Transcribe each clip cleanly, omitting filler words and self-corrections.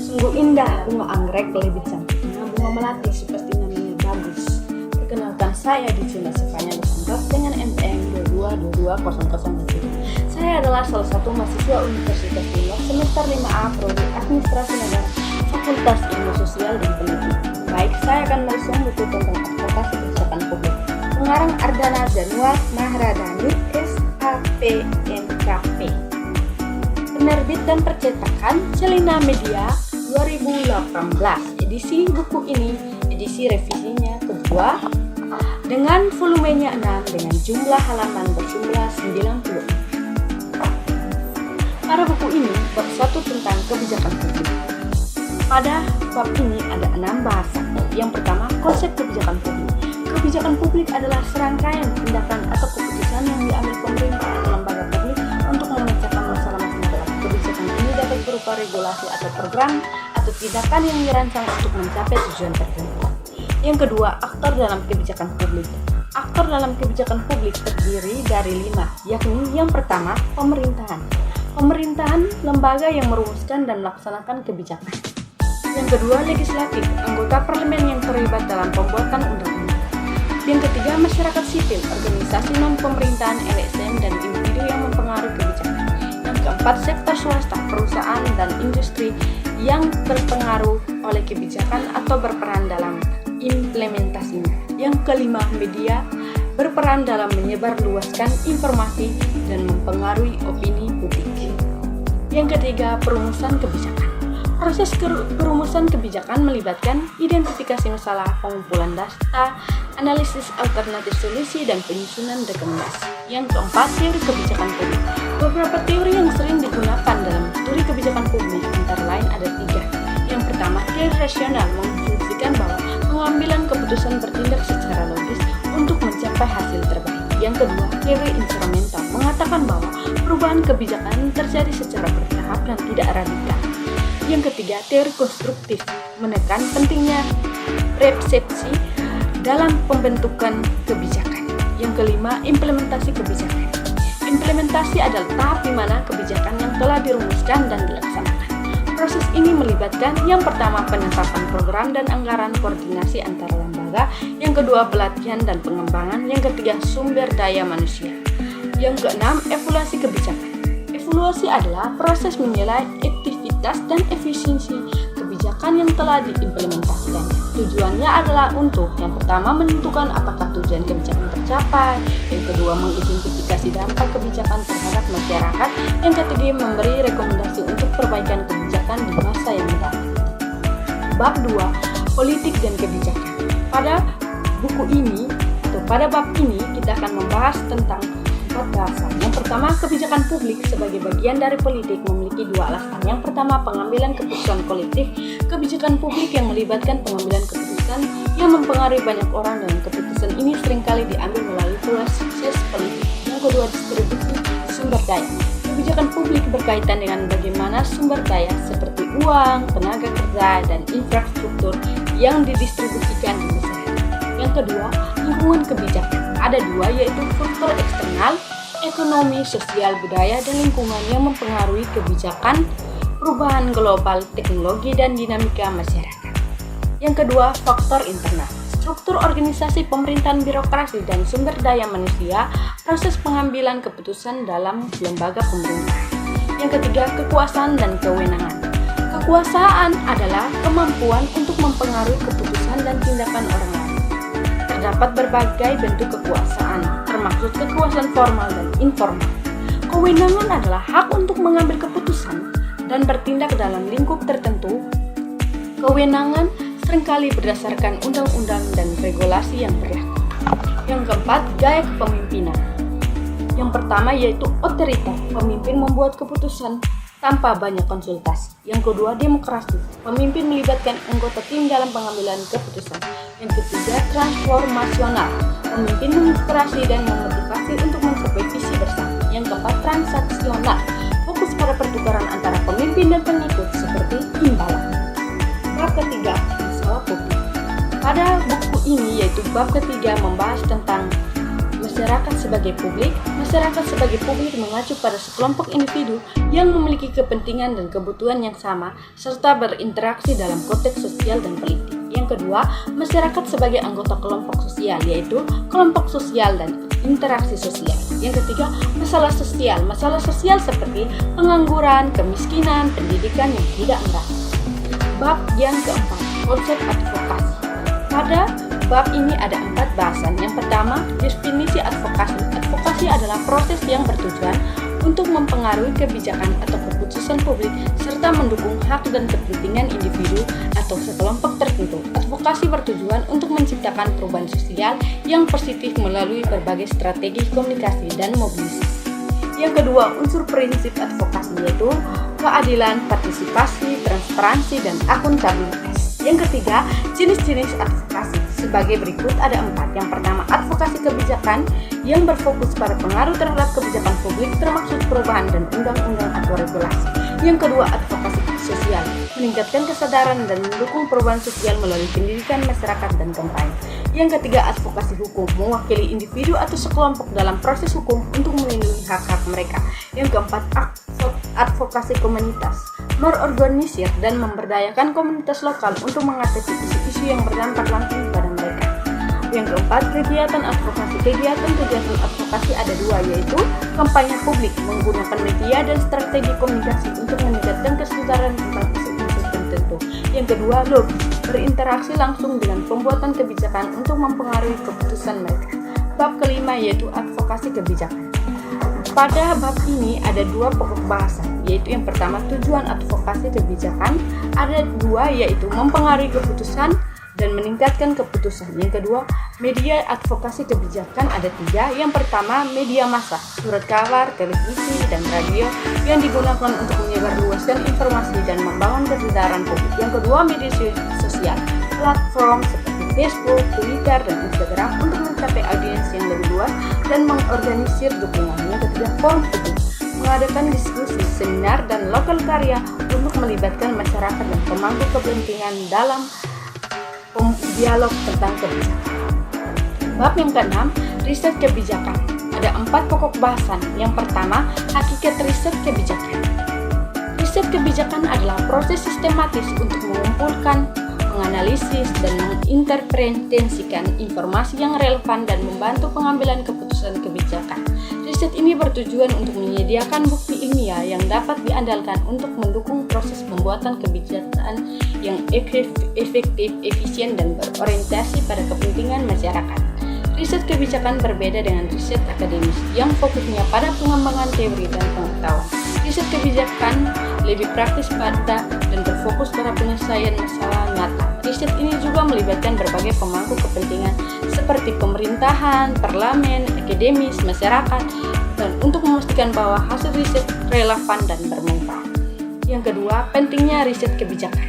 Sungguh indah bunga anggrek, lebih cantiknya bunga melati seperti namanya bagus. Perkenalkan, saya Dicuna Stefania Lusantos dengan NPM 222200. Saya adalah salah satu mahasiswa Universitas Unlock semester 5A Prodi Administrasi Negara Fakultas Ilmu Sosial dan Pendidikan. Baik, saya akan meresum buku tentang advokasi kebijakan publik. Pengarang Ardana Januar Mahradani, SAPNKP. Penerbit dan percetakan Celina Media 2018. Edisi buku ini edisi revisinya kedua dengan volumenya 6 dengan jumlah halaman berjumlah 90. Pada buku ini bab 1 tentang kebijakan publik. Pada bab ini ada 6 bahasan. Yang pertama, konsep kebijakan publik. Kebijakan publik adalah serangkaian tindakan atau keputusan yang diambil pemerintah atau lembaga publik untuk memecahkan masalah masyarakat. Kebijakan ini dapat berupa regulasi atau program atau tindakan yang dirancang untuk mencapai tujuan tertentu. Yang kedua, aktor dalam kebijakan publik. Aktor dalam kebijakan publik terdiri dari 5, yakni yang pertama, pemerintahan. Pemerintahan, lembaga yang merumuskan dan melaksanakan kebijakan. Yang kedua, legislatif, anggota parlemen yang terlibat dalam pembuatan undang-undang. Yang ketiga, masyarakat sipil, organisasi non-pemerintahan, LSM, dan individu yang mempengaruhi kebijakan. Yang keempat, sektor swasta, perusahaan dan industri yang berpengaruh oleh kebijakan atau berperan dalam implementasinya. Yang kelima, media berperan dalam menyebarluaskan informasi dan mempengaruhi opini publik. Yang ketiga, perumusan kebijakan. Proses perumusan kebijakan melibatkan identifikasi masalah, pengumpulan data, analisis alternatif solusi, dan penyusunan rekomendasi. Yang keempat, teori kebijakan publik. Beberapa teori yang sering digunakan dalam studi kebijakan publik antara lain ada 3. Yang pertama, teori rasional menginstruksikan bahwa pengambilan keputusan bertindak secara logis untuk mencapai hasil terbaik. Yang kedua, teori instrumental mengatakan bahwa perubahan kebijakan terjadi secara bertahap dan tidak radikal. Yang ketiga, teori konstruktif menekan pentingnya resepsi dalam pembentukan kebijakan. Yang kelima, implementasi kebijakan. Implementasi adalah tahap di mana kebijakan yang telah dirumuskan dan dilaksanakan. Proses ini melibatkan yang pertama, penetapan program dan anggaran, koordinasi antara lembaga. Yang kedua, pelatihan dan pengembangan. Yang ketiga, sumber daya manusia. Yang keenam, evaluasi kebijakan. Evaluasi adalah proses menilai aktivitas dan efisiensi kebijakan yang telah diimplementasikan. Tujuannya adalah untuk yang pertama, menentukan apakah tujuan kebijakan tercapai. Yang kedua, mengidentifikasi dampak kebijakan terhadap masyarakat. Yang ketiga, memberi rekomendasi untuk perbaikan kebijakan di masa yang mendatang. Bab 2, politik dan kebijakan. Pada buku ini atau pada bab ini kita akan membahas tentang 4 bahasan. Yang pertama, kebijakan publik sebagai bagian dari politik memiliki 2 alasan. Yang pertama, pengambilan keputusan kolektif. Kebijakan publik yang melibatkan pengambilan keputusan yang mempengaruhi banyak orang, dan keputusan ini seringkali diambil melalui proses politik. Yang kedua, distribusi sumber daya. Kebijakan publik berkaitan dengan bagaimana sumber daya seperti uang, tenaga kerja, dan infrastruktur yang didistribusikan di masyarakat. Yang kedua, lingkungan kebijakan. Ada 2, yaitu faktor eksternal, ekonomi, sosial, budaya, dan lingkungan yang mempengaruhi kebijakan, perubahan global, teknologi, dan dinamika masyarakat. Yang kedua, faktor internal, struktur organisasi pemerintahan, birokrasi, dan sumber daya manusia, proses pengambilan keputusan dalam lembaga pemerintah. Yang ketiga, kekuasaan dan kewenangan. Kekuasaan adalah kemampuan untuk mempengaruhi keputusan dan tindakan orang lain. Terdapat berbagai bentuk kekuasaan, termasuk kekuasaan formal dan informal. Kewenangan adalah hak untuk mengambil keputusan dan bertindak dalam lingkup tertentu. Kewenangan seringkali berdasarkan undang-undang dan regulasi yang berlaku. Yang keempat, gaya kepemimpinan. Yang pertama yaitu otoriter, pemimpin membuat keputusan tanpa banyak konsultasi. Yang kedua, demokrasi, pemimpin melibatkan anggota tim dalam pengambilan keputusan. Yang ketiga, transformasional, pemimpin menginspirasi dan memotivasi untuk mencapai visi bersama. Yang keempat, transaksional, fokus pada pertukaran antara pemimpin dan pengikut seperti imbalan. Bab ketiga, masalah publik. Pada buku ini yaitu bab ketiga membahas tentang masyarakat sebagai publik. Masyarakat sebagai publik mengacu pada sekelompok individu yang memiliki kepentingan dan kebutuhan yang sama serta berinteraksi dalam konteks sosial dan politik. Yang kedua, masyarakat sebagai anggota kelompok sosial, yaitu kelompok sosial dan interaksi sosial. Yang ketiga, masalah sosial. Masalah sosial seperti pengangguran, kemiskinan, pendidikan yang tidak merata. Bab yang keempat, konsep advokasi. Pada bab ini ada 4 bahasan. Yang pertama, definisi advokasi. Advokasi adalah proses yang bertujuan untuk mempengaruhi kebijakan atau keputusan publik serta mendukung hak dan kepentingan individu atau sekelompok tertentu. Advokasi bertujuan untuk menciptakan perubahan sosial yang positif melalui berbagai strategi komunikasi dan mobilisasi. Yang kedua, unsur prinsip advokasi yaitu keadilan, partisipasi, transparansi, dan akuntabilitas. Yang ketiga, jenis-jenis advokasi. Sebagai berikut ada 4. Yang pertama, advokasi kebijakan yang berfokus pada pengaruh terhadap kebijakan publik termasuk perubahan dan undang-undang atau regulasi. Yang kedua, advokasi sosial, meningkatkan kesadaran dan mendukung perubahan sosial melalui pendidikan masyarakat dan kampanye. Yang ketiga, advokasi hukum, mewakili individu atau sekelompok dalam proses hukum untuk melindungi hak-hak mereka. Yang keempat, advokasi komunitas, merorganisir dan memberdayakan komunitas lokal untuk mengatasi isu-isu yang berdampak langsung pada mereka. Yang keempat, kegiatan advokasi. Kegiatan advokasi ada 2, yaitu kampanye publik, menggunakan media dan strategi komunikasi untuk meningkatkan kesadaran tentang isu-isu tertentu. Yang kedua, lobby, berinteraksi langsung dengan pembuatan kebijakan untuk mempengaruhi keputusan mereka. Bab kelima yaitu advokasi kebijakan. Pada bab ini ada 2 pokok bahasan, yaitu yang pertama tujuan advokasi kebijakan, ada 2 yaitu mempengaruhi keputusan dan meningkatkan keputusan. Yang kedua, media advokasi kebijakan ada 3. Yang pertama, media massa, surat kabar, televisi, dan radio yang digunakan untuk menyebarluaskan informasi dan membangun kesadaran publik. Yang kedua, media sosial, platform seperti Facebook, Twitter, dan Instagram untuk mencapai audiens yang lebih luas dan mengorganisir dukungan. Yang ketiga, forum publik, mengadakan diskusi, seminar, dan lokal karya untuk melibatkan masyarakat dan pemangku kepentingan dalam dialog tentang kebijakan. Bab yang ke-6, riset kebijakan. Ada 4 pokok bahasan. Yang pertama, hakikat riset kebijakan. Riset kebijakan adalah proses sistematis untuk mengumpulkan, menganalisis, dan menginterpretasikan informasi yang relevan dan membantu pengambilan keputusan kebijakan. Riset ini bertujuan untuk menyediakan bukti ilmiah yang dapat diandalkan untuk mendukung proses pembuatan kebijakan yang efektif, efisien, dan berorientasi pada kepentingan masyarakat. Riset kebijakan berbeda dengan riset akademis yang fokusnya pada pengembangan teori dan pengetahuan. Riset kebijakan lebih praktis pada dan berfokus pada penyelesaian masalah nyata. Riset ini juga melibatkan berbagai pemangku kepentingan seperti pemerintahan, parlemen, akademis, masyarakat, dan untuk memastikan bahwa hasil riset relevan dan bermanfaat. Yang kedua, pentingnya riset kebijakan.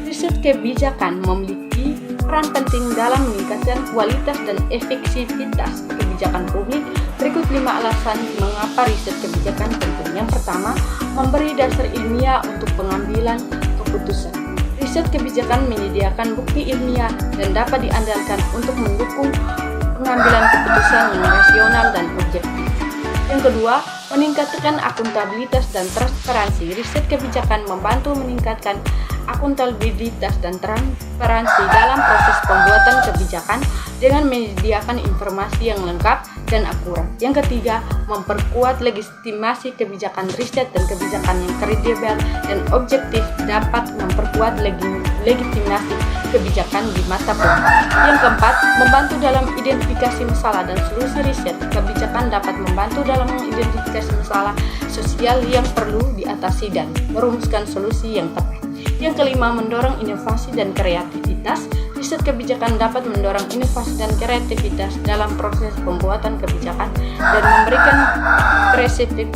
Riset kebijakan memiliki peran penting dalam meningkatkan kualitas dan efektivitas kebijakan publik. Berikut 5 alasan mengapa riset kebijakan penting. Yang pertama, memberi dasar ilmiah untuk pengambilan keputusan. Riset kebijakan menyediakan bukti ilmiah dan dapat diandalkan untuk mendukung pengambilan keputusan yang rasional dan objektif. Yang kedua, meningkatkan akuntabilitas dan transparansi. Riset kebijakan membantu meningkatkan akuntabilitas dan transparansi dalam proses pembuatan kebijakan dengan menyediakan informasi yang lengkap dan akurat. Yang ketiga, memperkuat legitimasi kebijakan. Riset dan kebijakan yang kredibel dan objektif dapat memperkuat legitimasi kebijakan di mata publik. Yang keempat, membantu dalam identifikasi masalah dan solusi. Riset kebijakan dapat membantu dalam mengidentifikasi masalah sosial yang perlu diatasi dan merumuskan solusi yang tepat. Yang kelima, mendorong inovasi dan kreativitas. Riset kebijakan dapat mendorong inovasi dan kreativitas dalam proses pembuatan kebijakan dan memberikan perspektif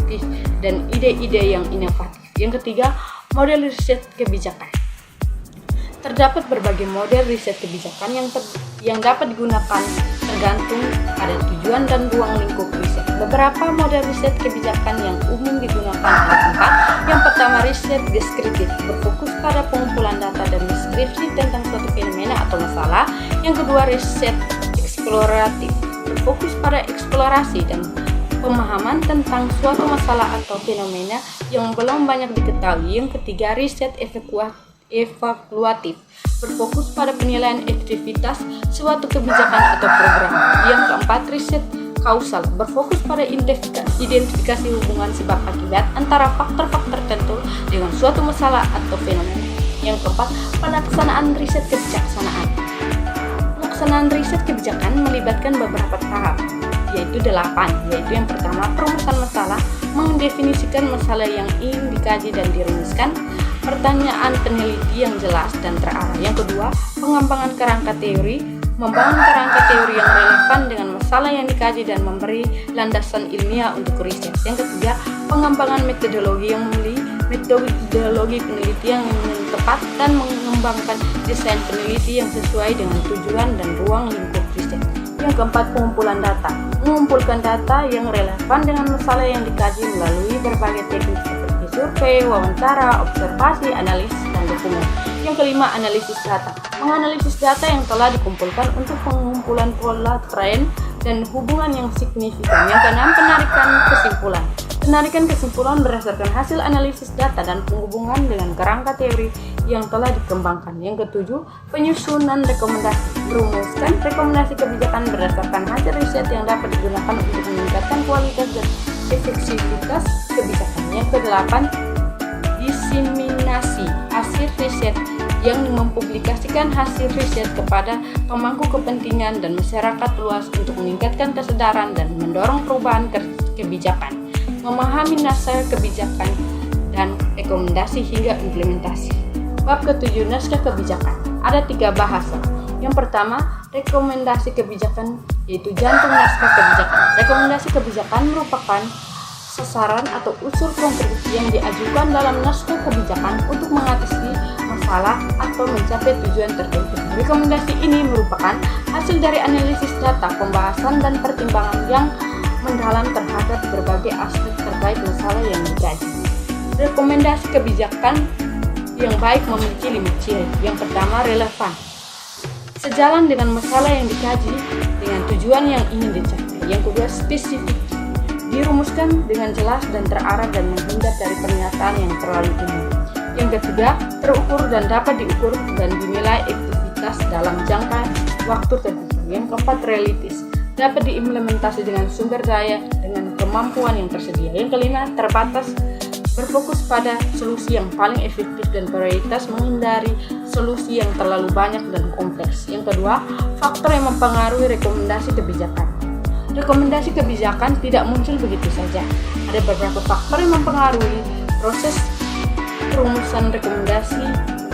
dan ide-ide yang inovatif. Yang ketiga, model riset kebijakan. Terdapat berbagai model riset kebijakan yang dapat digunakan tergantung pada tujuan dan ruang lingkup riset. Beberapa model riset kebijakan yang umum digunakan ada 4. Yang pertama, riset deskriptif, berfokus pada pengumpulan data dan deskripsi tentang suatu fenomena atau masalah. Yang kedua, riset eksploratif, berfokus pada eksplorasi dan pemahaman tentang suatu masalah atau fenomena yang belum banyak diketahui. Yang ketiga, riset evaluatif, berfokus pada penilaian efektivitas suatu kebijakan atau program. Yang keempat, riset kausal, berfokus pada identifikasi hubungan sebab akibat antara faktor-faktor tertentu dengan suatu masalah atau fenomena. Yang keempat, pelaksanaan riset kebijaksanaan. Pelaksanaan riset kebijakan melibatkan beberapa tahap, yaitu 8, yaitu yang pertama, perumusan masalah, mendefinisikan masalah yang ingin dikaji dan dirumuskan, pertanyaan peneliti yang jelas dan terarah. Yang kedua, pengembangan kerangka teori, membangun kerangka teori yang relevan dengan masalah yang dikaji dan memberi landasan ilmiah untuk riset. Yang ketiga, pengembangan metodologi penelitian yang tepat dan mengembangkan desain peneliti yang sesuai dengan tujuan dan ruang lingkup riset. Yang keempat, pengumpulan data, mengumpulkan data yang relevan dengan masalah yang dikaji melalui berbagai teknik seperti survei, wawancara, observasi, analisis, dan dokumen. Yang kelima, analisis data, menganalisis data yang telah dikumpulkan untuk pengumpulan pola, tren, dan hubungan yang signifikan. Yang keenam, penarikan kesimpulan. Penarikan kesimpulan berdasarkan hasil analisis data dan penghubungan dengan kerangka teori yang telah dikembangkan. Yang ketujuh, penyusunan rekomendasi, merumuskan rekomendasi kebijakan berdasarkan hasil riset yang dapat digunakan untuk meningkatkan kualitas dan efektivitas kebijakan. Yang kedelapan, diseminasi hasil riset, yang mempublikasikan hasil riset kepada pemangku kepentingan dan masyarakat luas untuk meningkatkan kesadaran dan mendorong perubahan kebijakan, memahami naskah kebijakan dan rekomendasi hingga implementasi. Bab ke-7, naskah kebijakan. Ada 3 bahasa. Yang pertama, rekomendasi kebijakan, yaitu jantung naskah kebijakan. Rekomendasi kebijakan merupakan sasaran atau unsur konkret yang diajukan dalam naskah kebijakan untuk mengatasi masalah atau mencapai tujuan tertentu. Rekomendasi ini merupakan hasil dari analisis data, pembahasan, dan pertimbangan yang mendalam terhadap berbagai aspek terkait masalah yang dikaji. Rekomendasi kebijakan yang baik memiliki 5 ciri. Yang pertama, relevan, sejalan dengan masalah yang dikaji dengan tujuan yang ingin dicapai. Yang kedua, spesifik, dirumuskan dengan jelas dan terarah dan menghindar dari pernyataan yang terlalu umum. Yang ketiga, terukur dan dapat diukur dan dinilai efektivitas dalam jangka waktu tertentu. Yang keempat, realistis, dapat diimplementasi dengan sumber daya dengan kemampuan yang tersedia. Yang kelima, terbatas, berfokus pada solusi yang paling efektif dan prioritas menghindari solusi yang terlalu banyak dan kompleks. Yang kedua, faktor yang mempengaruhi rekomendasi kebijakan. Rekomendasi kebijakan tidak muncul begitu saja. Ada beberapa faktor yang mempengaruhi proses perumusan rekomendasi.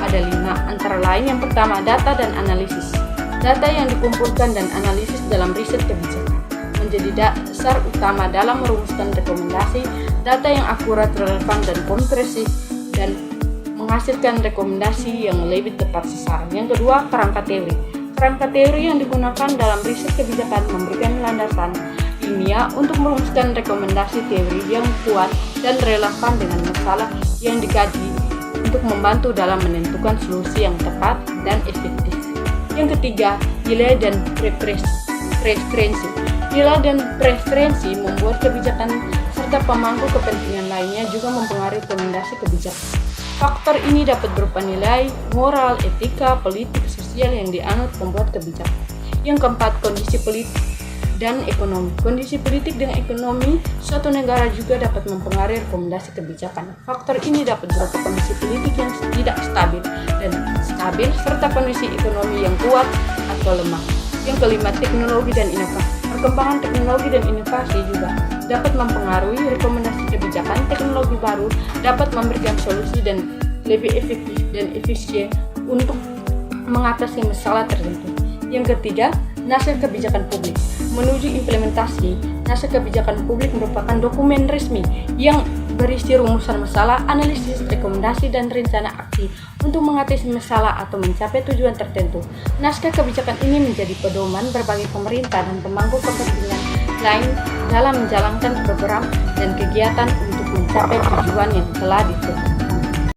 Ada 5, antara lain yang pertama, data dan analisis. Data yang dikumpulkan dan analisis dalam riset kebijakan menjadi dasar utama dalam merumuskan rekomendasi. Data yang akurat, relevan, dan komprehensif dan menghasilkan rekomendasi yang lebih tepat sasaran. Yang kedua, kerangka teori. Kerangka teori yang digunakan dalam riset kebijakan memberikan landasan ilmiah untuk merumuskan rekomendasi teori yang kuat dan relevan dengan masalah yang dikaji untuk membantu dalam menentukan solusi yang tepat dan efektif. Yang ketiga, nilai dan preferensi. Nilai dan preferensi membuat kebijakan serta pemangku kepentingan lainnya juga mempengaruhi rekomendasi kebijakan. Faktor ini dapat berupa nilai, moral, etika, politik, sosial yang dianut pembuat kebijakan. Yang keempat, kondisi politik dan ekonomi. Kondisi politik dan ekonomi suatu negara juga dapat mempengaruhi rekomendasi kebijakan. Faktor ini dapat berupa kondisi politik yang tidak stabil dan stabil, serta kondisi ekonomi yang kuat atau lemah. Yang kelima, teknologi dan inovasi. Perkembangan teknologi dan inovasi juga dapat mempengaruhi rekomendasi kebijakan. Teknologi baru dapat memberikan solusi dan lebih efektif dan efisien untuk mengatasi masalah tertentu. Yang ketiga, naskah kebijakan publik. Menuju implementasi, naskah kebijakan publik merupakan dokumen resmi yang berisi rumusan masalah, analisis, rekomendasi, dan rencana aksi untuk mengatasi masalah atau mencapai tujuan tertentu. Naskah kebijakan ini menjadi pedoman berbagai pemerintah dan pemangku kepentingan lain dalam menjalankan program dan kegiatan untuk mencapai tujuan yang telah ditentukan.